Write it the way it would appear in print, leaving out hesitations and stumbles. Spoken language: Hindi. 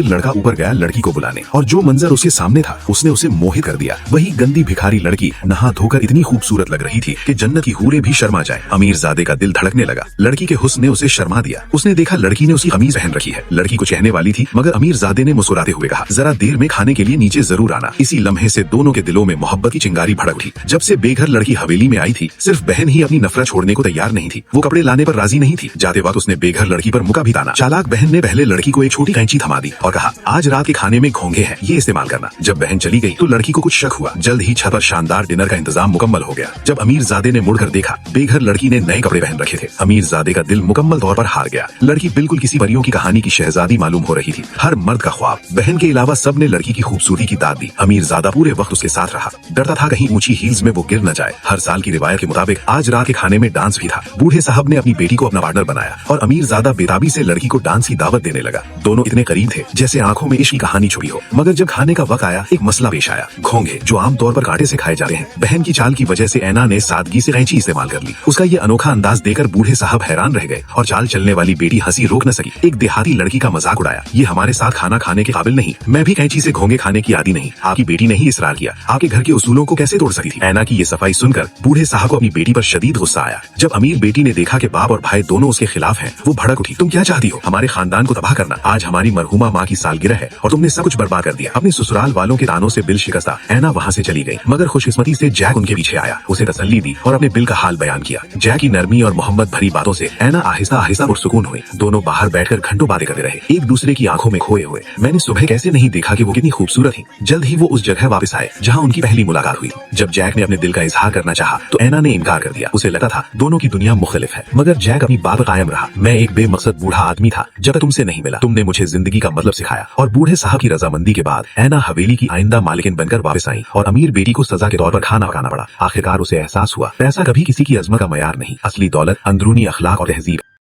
लड़का ऊपर गया लड़की को बुलाने और जो मंजर उसके सामने था उसने उसे मोहित कर दिया। वही गंदी भिखारी लड़की नहा धोकर इतनी खूबसूरत लग रही थी कि जन्नत की हूरें भी शर्मा जाए। अमीरजादे का दिल धड़कने लगा। लड़की के हुस्न ने उसे शर्मा दिया। उसने देखा लड़की ने उसकी कमीज पहन रखी है। लड़की कुछ कहने वाली थी मगर अमीरजादे ने मुस्कुराते हुए कहा, जरा देर में खाने के लिए नीचे जरूर आना। इसी लम्हे से दोनों के दिलों में मोहब्बत की चिंगारी भड़क उठी। जब से बेघर लड़की हवेली में आई थी सिर्फ बहन ही अपनी नफरत छोड़ने को तैयार नहीं थी। वो कपड़े लाने पर राजी नहीं थी। जाते वक्त उसने बेघर लड़की पर मुका भी ताना। चालाक बहन ने पहले लड़की को एक छोटी कैंची थमा दी और कहा, आज रात के खाने में घोंघे हैं, ये इस्तेमाल करना। जब बहन चली गई तो लड़की को कुछ शक हुआ। जल्द ही छत पर शानदार डिनर का इंतजाम मुकम्मल हो गया। जब अमीरजादे ने मुड़कर देखा बेघर लड़की ने नए कपड़े पहन रखे थे। अमीरजादे का दिल मुकम्मल तौर पर हार गया। लड़की बिल्कुल किसी परियों की कहानी की शहजादी मालूम हो रही थी। हर मर्द का ख्वाब। बहन के अलावा सबने लड़की की खूबसूरती की दाद दी। अमीरजादा पूरे वक्त उसके साथ रहा। डरता था कहीं ऊंची हील्स में वो गिर न जाए। हर साल की रिवायत के मुताबिक आज रात के खाने में डांस भी था। बूढ़े साहब ने अपनी बेटी को अपना पार्टनर बनाया और अमीरजादा बेताबी से लड़की को डांस की दावत देने लगा। दोनों इतने करीब थे जैसे आंखों में इश्क की कहानी छुपी हो। मगर जब खाने का वक्त आया एक मसला पेश आया। घोंघे जो आमतौर पर कांटे से खाए जाते हैं। बहन की चाल की वजह से ऐना ने सादगी से कैंची इस्तेमाल कर ली। उसका ये अनोखा अंदाज देखकर बूढ़े साहब हैरान रह गए और चाल चलने वाली बेटी हंसी रोक न सकी। एक देहाती लड़की का मजाक उड़ाया, ये हमारे साथ खाना खाने के काबिल नहीं। मैं भी कैंची से घोंघे खाने की आदी नहीं। आपकी बेटी ने ही इसरार किया। आपके घर के उसूलों को कैसे तोड़ सकी थी। ऐना की ये सफाई सुनकर बूढ़े साहब को अपनी बेटी पर शदीद गुस्सा आया। जब अमीर बेटी ने देखा कि बाप और भाई दोनों उसके खिलाफ हैं, वो भड़क उठी। तुम क्या चाहती हो? हमारे खानदान को तबाह करना। आज हमारी मरहुमा माँ की सालगिरह है और तुमने सब कुछ बर्बाद कर दिया। अपने ससुराल वालों के तानों से दिल शिकस्ता ऐना वहाँ से चली गई। मगर खुशकिस्मती से जैक उनके पीछे आया। उसे तसल्ली दी और अपने दिल का हाल बयान किया। जैक की नरमी और मोहब्बत भरी बातों से ऐना आहिस्ता आहिस्ता पुरसुकून हुई। दोनों बाहर बैठकर घंटों बातें करते रहे, एक दूसरे की आंखों में खोए हुए। मैंने सुबह कैसे नहीं देखा कि वो कितनी खूबसूरत थी। जल्द ही वो उस जगह वापस आए जहाँ उनकी पहली मुलाकात हुई। जब जैक ने अपने दिल का इजहार करना चाहा तो ऐना ने इनकार कर दिया। उसे लगा था दोनों की दुनिया मुख्तलिफ है। मगर जैक अपनी बात पर कायम रहा। मैं एक बेमकसद बूढ़ा आदमी था जब तक तुमसे नहीं मिला। तुमने मुझे जिंदगी का मतलब सिखाया। और बूढ़े साहब की रजामंदी के बाद ऐना हवेली की आइंदा मालिकिन बनकर वापस आई और अमीर बेटी को सजा के तौर पर खाना पकाना पड़ा। आखिरकार उसे एहसास हुआ पैसा कभी किसी की अजमत का मयार नहीं। असली दौलत अंदरूनी अखलाक और तहजीब।